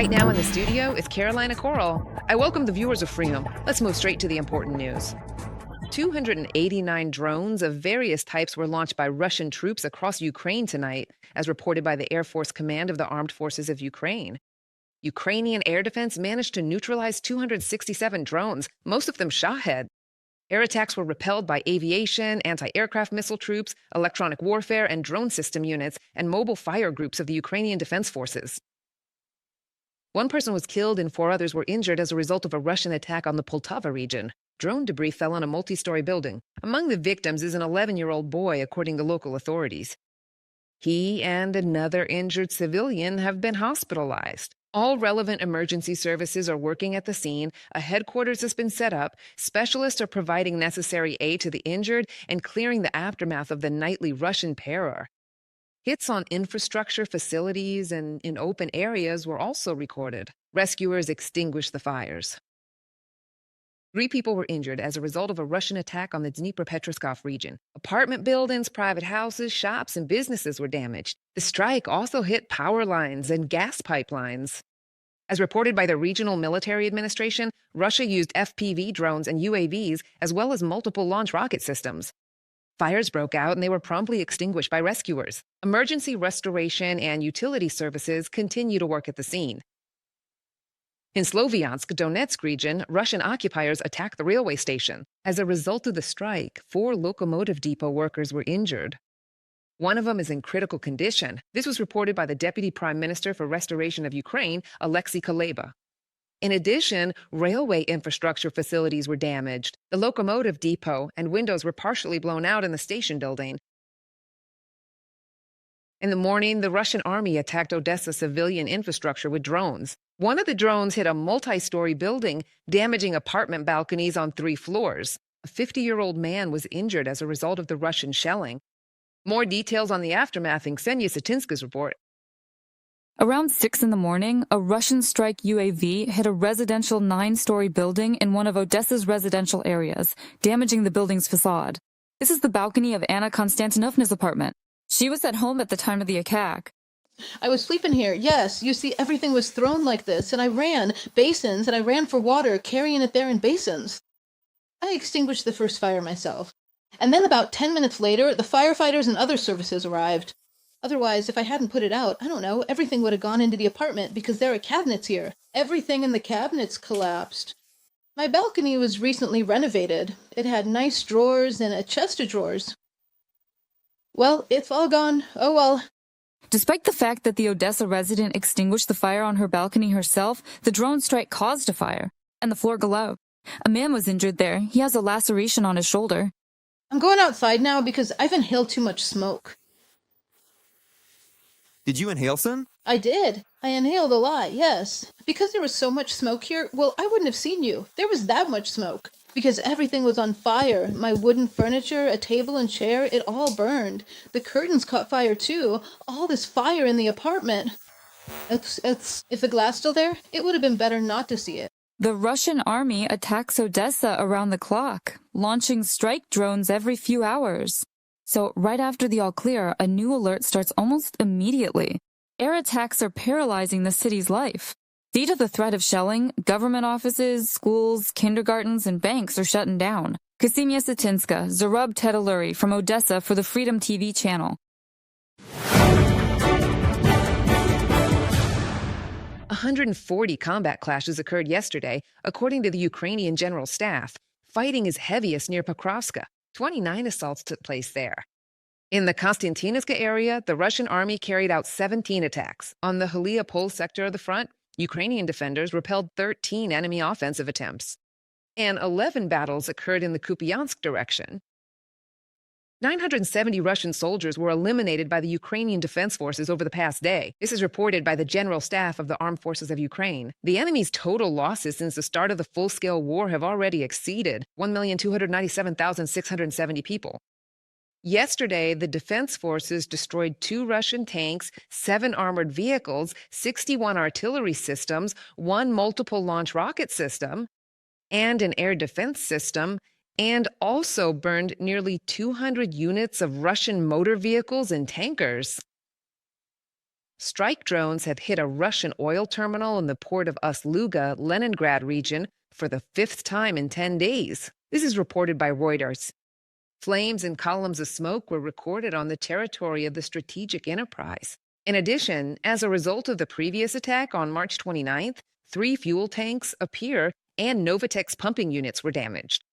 Right now in the studio is Carolina Coral. I welcome the viewers of Freedom. Let's move straight to the important news. 289 drones of various types were launched by Russian troops across Ukraine tonight, as reported by the Air Force Command of the Armed Forces of Ukraine. Ukrainian air defense managed to neutralize 267 drones, most of them Shahed. Air attacks were repelled by aviation, anti-aircraft missile troops, electronic warfare and drone system units, and mobile fire groups of the Ukrainian Defense Forces. One person was killed and 4 others were injured as a result of a Russian attack on the Poltava region. Drone debris fell on a multi-story building. Among the victims is an 11-year-old boy, according to local authorities. He and another injured civilian have been hospitalized. All relevant emergency services are working at the scene, a headquarters has been set up, specialists are providing necessary aid to the injured, and clearing the aftermath of the nightly Russian terror. Hits on infrastructure facilities and in open areas were also recorded. Rescuers extinguished the fires. 3 people were injured as a result of a Russian attack on the Dnipropetrovsk region. Apartment buildings, private houses, shops, and businesses were damaged. The strike also hit power lines and gas pipelines. As reported by the Regional Military Administration, Russia used FPV drones and UAVs, as well as multiple launch rocket systems. Fires broke out and they were promptly extinguished by rescuers. Emergency restoration and utility services continue to work at the scene. In Sloviansk, Donetsk region, Russian occupiers attacked the railway station. As a result of the strike, 4 locomotive depot workers were injured. One of them is in critical condition. This was reported by the Deputy Prime Minister for Restoration of Ukraine, Alexei Kuleba. In addition, railway infrastructure facilities were damaged. The locomotive depot and windows were partially blown out in the station building. In the morning, the Russian army attacked Odessa civilian infrastructure with drones. One of the drones hit a multi-story building, damaging apartment balconies on 3 floors. A 50-year-old man was injured as a result of the Russian shelling. More details on the aftermath in Ksenia Satinska's report. Around 6 in the morning, a Russian strike UAV hit a residential 9-story building in one of Odessa's residential areas, damaging the building's facade. This is the balcony of Anna Konstantinovna's apartment. She was at home at the time of the attack. I was sleeping here, yes. You see, everything was thrown like this, and I ran for water, carrying it there in basins. I extinguished the first fire myself. And then about 10 minutes later, the firefighters and other services arrived. Otherwise, if I hadn't put it out, I don't know, everything would have gone into the apartment because there are cabinets here. Everything in the cabinets collapsed. My balcony was recently renovated. It had nice drawers and a chest of drawers. Well, it's all gone. Oh well. Despite the fact that the Odessa resident extinguished the fire on her balcony herself, the drone strike caused a fire, and the floor blew out. A man was injured there. He has a laceration on his shoulder. I'm going outside now because I've inhaled too much smoke. Did you inhale some? I did. I inhaled a lot, yes. Because there was so much smoke here, well, I wouldn't have seen you. There was that much smoke. Because everything was on fire. My wooden furniture, a table and chair, it all burned. The curtains caught fire too. All this fire in the apartment. If the glass still there, it would have been better not to see it. The Russian army attacks Odessa around the clock, launching strike drones every few hours. So right after the all-clear, a new alert starts almost immediately. Air attacks are paralyzing the city's life. Due to the threat of shelling, government offices, schools, kindergartens, and banks are shutting down. Ksenia Satinska, Zarub Tedaluri from Odessa for the Freedom TV channel. 140 combat clashes occurred yesterday, according to the Ukrainian General Staff. Fighting is heaviest near Pokrovska. 29 assaults took place there. In the Konstantinovka area, the Russian army carried out 17 attacks. On the Heliopol sector of the front, Ukrainian defenders repelled 13 enemy offensive attempts. And 11 battles occurred in the Kupiansk direction. 970 Russian soldiers were eliminated by the Ukrainian Defense Forces over the past day. This is reported by the General Staff of the Armed Forces of Ukraine. The enemy's total losses since the start of the full-scale war have already exceeded 1,297,670 people. Yesterday, the Defense Forces destroyed 2 Russian tanks, 7 armored vehicles, 61 artillery systems, 1 multiple launch rocket system, and an air defense system, and also burned nearly 200 units of Russian motor vehicles and tankers. Strike drones had hit a Russian oil terminal in the port of Ust-Luga, Leningrad region, for the fifth time in 10 days. This is reported by Reuters. Flames and columns of smoke were recorded on the territory of the strategic enterprise. In addition, as a result of the previous attack on March 29th, 3 fuel tanks, a pier, and Novatek's pumping units were damaged.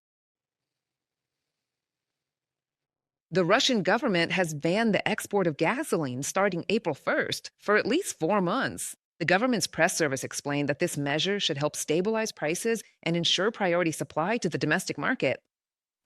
The Russian government has banned the export of gasoline starting April 1st for at least 4 months. The government's press service explained that this measure should help stabilize prices and ensure priority supply to the domestic market.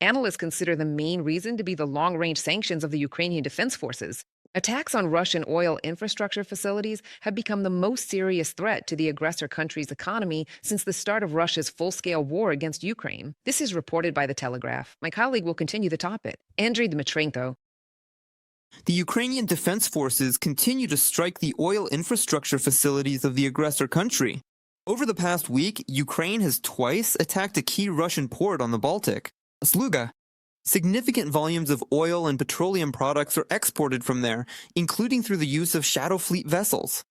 Analysts consider the main reason to be the long-range sanctions of the Ukrainian Defense Forces. Attacks on Russian oil infrastructure facilities have become the most serious threat to the aggressor country's economy since the start of Russia's full-scale war against Ukraine. This is reported by The Telegraph. My colleague will continue the topic. Andriy Dmitrenko. The Ukrainian Defense Forces continue to strike the oil infrastructure facilities of the aggressor country. Over the past week, Ukraine has twice attacked a key Russian port on the Baltic, Ust-Luga. Significant volumes of oil and petroleum products are exported from there, including through the use of shadow fleet vessels.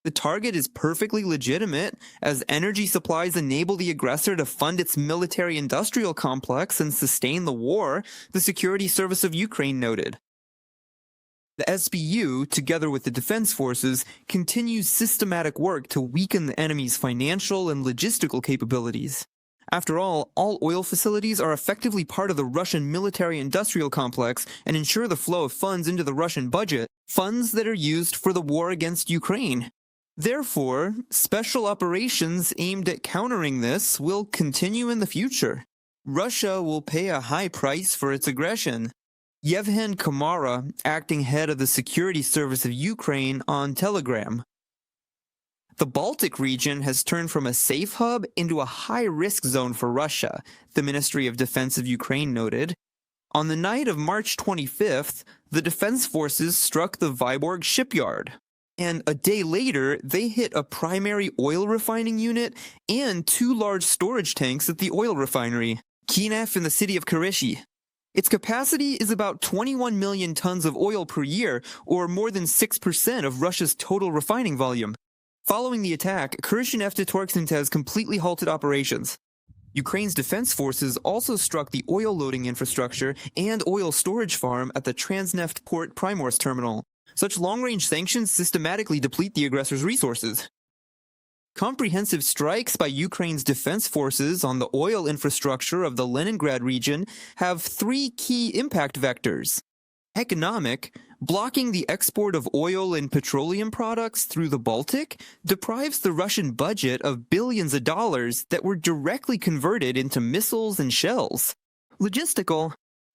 The target is perfectly legitimate, as energy supplies enable the aggressor to fund its military-industrial complex and sustain the war, the Security Service of Ukraine noted. The SBU, together with the Defense Forces, continues systematic work to weaken the enemy's financial and logistical capabilities. After all oil facilities are effectively part of the Russian military-industrial complex and ensure the flow of funds into the Russian budget, funds that are used for the war against Ukraine. Therefore, special operations aimed at countering this will continue in the future. Russia will pay a high price for its aggression. Yevhen Kamara, acting head of the Security Service of Ukraine, on Telegram. The Baltic region has turned from a safe hub into a high-risk zone for Russia, the Ministry of Defense of Ukraine noted. On the night of March 25th, the Defense Forces struck the Vyborg shipyard. And a day later, they hit a primary oil refining unit and 2 large storage tanks at the oil refinery, Kiev and the city of Kirishi. Its capacity is about 21 million tons of oil per year, or more than 6% of Russia's total refining volume. Following the attack, Kirish-Neftetorgsynth has completely halted operations. Ukraine's defense forces also struck the oil loading infrastructure and oil storage farm at the Transneft Port Primorsk terminal. Such long-range sanctions systematically deplete the aggressor's resources. Comprehensive strikes by Ukraine's defense forces on the oil infrastructure of the Leningrad region have 3 key impact vectors. Economic, blocking the export of oil and petroleum products through the Baltic deprives the Russian budget of billions of dollars that were directly converted into missiles and shells. Logistical,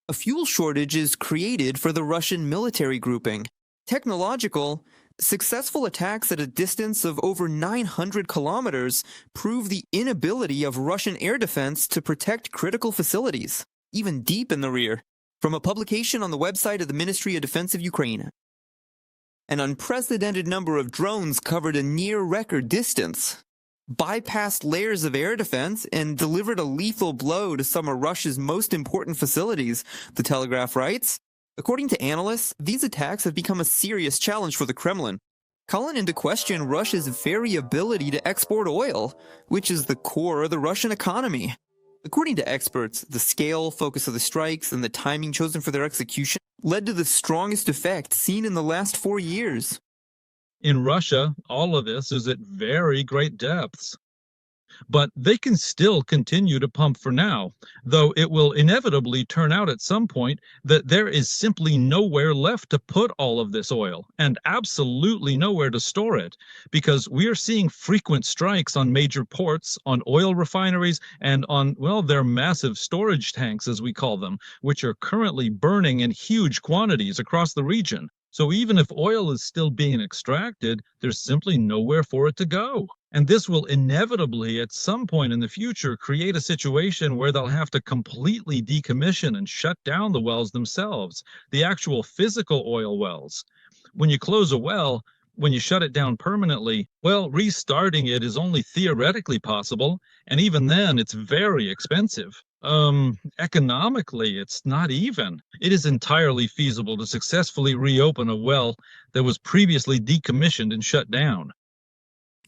a fuel shortage is created for the Russian military grouping. Technological, successful attacks at a distance of over 900 kilometers prove the inability of Russian air defense to protect critical facilities, even deep in the rear. From a publication on the website of the Ministry of Defense of Ukraine. An unprecedented number of drones covered a near-record distance, bypassed layers of air defense, and delivered a lethal blow to some of Russia's most important facilities, the Telegraph writes. According to analysts, these attacks have become a serious challenge for the Kremlin, calling into question Russia's very ability to export oil, which is the core of the Russian economy. According to experts, the scale, focus of the strikes, and the timing chosen for their execution led to the strongest effect seen in the last 4 years. In Russia, all of this is at very great depths. But they can still continue to pump for now, though it will inevitably turn out at some point that there is simply nowhere left to put all of this oil, and absolutely nowhere to store it, because we are seeing frequent strikes on major ports, on oil refineries, and on, well, their massive storage tanks, as we call them, which are currently burning in huge quantities across the region. So even if oil is still being extracted, there's simply nowhere for it to go. And this will inevitably, at some point in the future, create a situation where they'll have to completely decommission and shut down the wells themselves, the actual physical oil wells. When you close a well, when you shut it down permanently, well, restarting it is only theoretically possible, and even then, it's very expensive. Economically, it's not even. It is entirely feasible to successfully reopen a well that was previously decommissioned and shut down.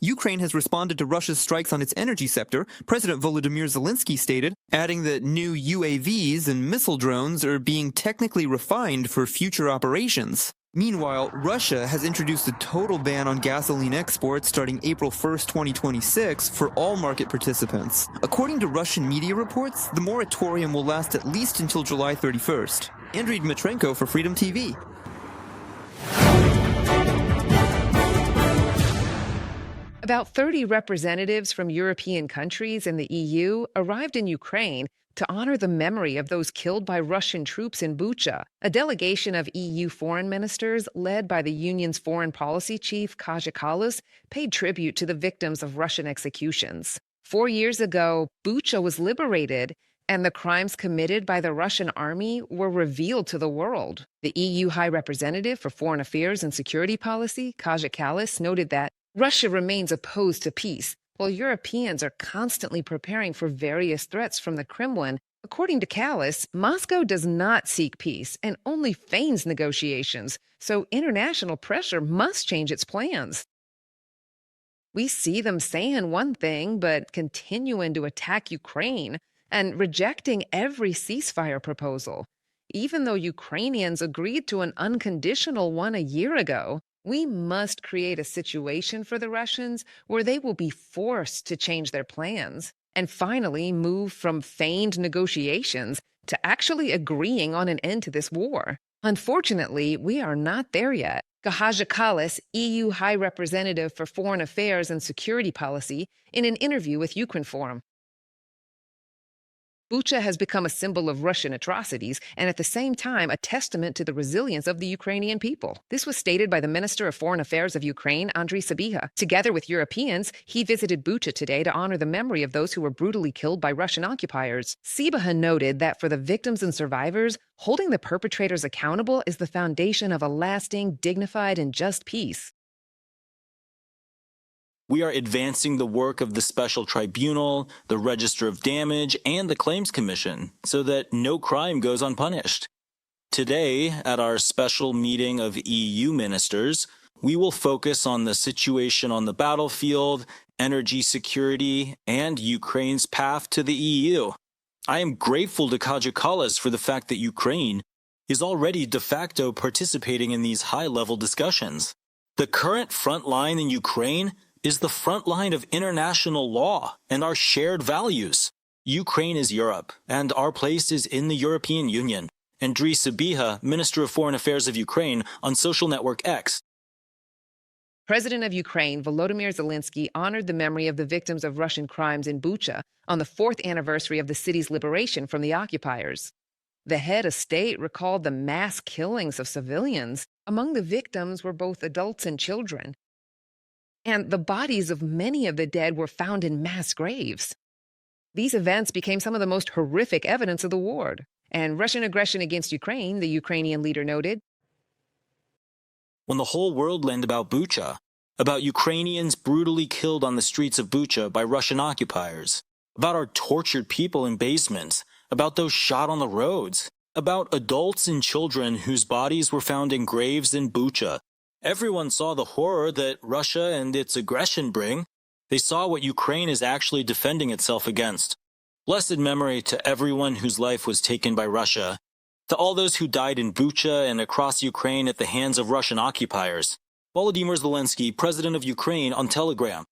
Ukraine has responded to Russia's strikes on its energy sector, President Volodymyr Zelensky stated, adding that new UAVs and missile drones are being technically refined for future operations. Meanwhile, Russia has introduced a total ban on gasoline exports starting April 1st, 2026 for all market participants. According to Russian media reports, the moratorium will last at least until July 31st. Andriy Dmitrenko for Freedom TV. About 30 representatives from European countries and the EU arrived in Ukraine to honor the memory of those killed by Russian troops in Bucha. A delegation of EU foreign ministers, led by the Union's foreign policy chief, Kaja Kallas, paid tribute to the victims of Russian executions. 4 years ago, Bucha was liberated, and the crimes committed by the Russian army were revealed to the world. The EU High Representative for Foreign Affairs and Security Policy, Kaja Kallas, noted that Russia remains opposed to peace, while Europeans are constantly preparing for various threats from the Kremlin. According to Kallas, Moscow does not seek peace and only feigns negotiations, so international pressure must change its plans. We see them saying one thing, but continuing to attack Ukraine and rejecting every ceasefire proposal. Even though Ukrainians agreed to an unconditional one a year ago, we must create a situation for the Russians where they will be forced to change their plans and finally move from feigned negotiations to actually agreeing on an end to this war. Unfortunately, we are not there yet. Kaja Kallas, EU High Representative for Foreign Affairs and Security Policy, in an interview with Ukrinforum. Bucha has become a symbol of Russian atrocities and at the same time a testament to the resilience of the Ukrainian people. This was stated by the Minister of Foreign Affairs of Ukraine, Andriy Sybiha. Together with Europeans, he visited Bucha today to honor the memory of those who were brutally killed by Russian occupiers. Sybiha noted that for the victims and survivors, holding the perpetrators accountable is the foundation of a lasting, dignified, and just peace. We are advancing the work of the Special Tribunal, the Register of Damage, and the Claims Commission so that no crime goes unpunished. Today, at our special meeting of EU ministers, we will focus on the situation on the battlefield, energy security, and Ukraine's path to the EU. I am grateful to Kaja Kallas for the fact that Ukraine is already de facto participating in these high-level discussions. The current front line in Ukraine is the front line of international law and our shared values. Ukraine is Europe, and our place is in the European Union. Andriy Sybiha, Minister of Foreign Affairs of Ukraine, on social network X. President of Ukraine, Volodymyr Zelensky, honored the memory of the victims of Russian crimes in Bucha on the 4th anniversary of the city's liberation from the occupiers. The head of state recalled the mass killings of civilians. Among the victims were both adults and children, and the bodies of many of the dead were found in mass graves. These events became some of the most horrific evidence of the war. And Russian aggression against Ukraine, the Ukrainian leader noted, when the whole world learned about Bucha, about Ukrainians brutally killed on the streets of Bucha by Russian occupiers, about our tortured people in basements, about those shot on the roads, about adults and children whose bodies were found in graves in Bucha, everyone saw the horror that Russia and its aggression bring. They saw what Ukraine is actually defending itself against. Blessed memory to everyone whose life was taken by Russia, to all those who died in Bucha and across Ukraine at the hands of Russian occupiers. Volodymyr Zelensky, President of Ukraine, on Telegram.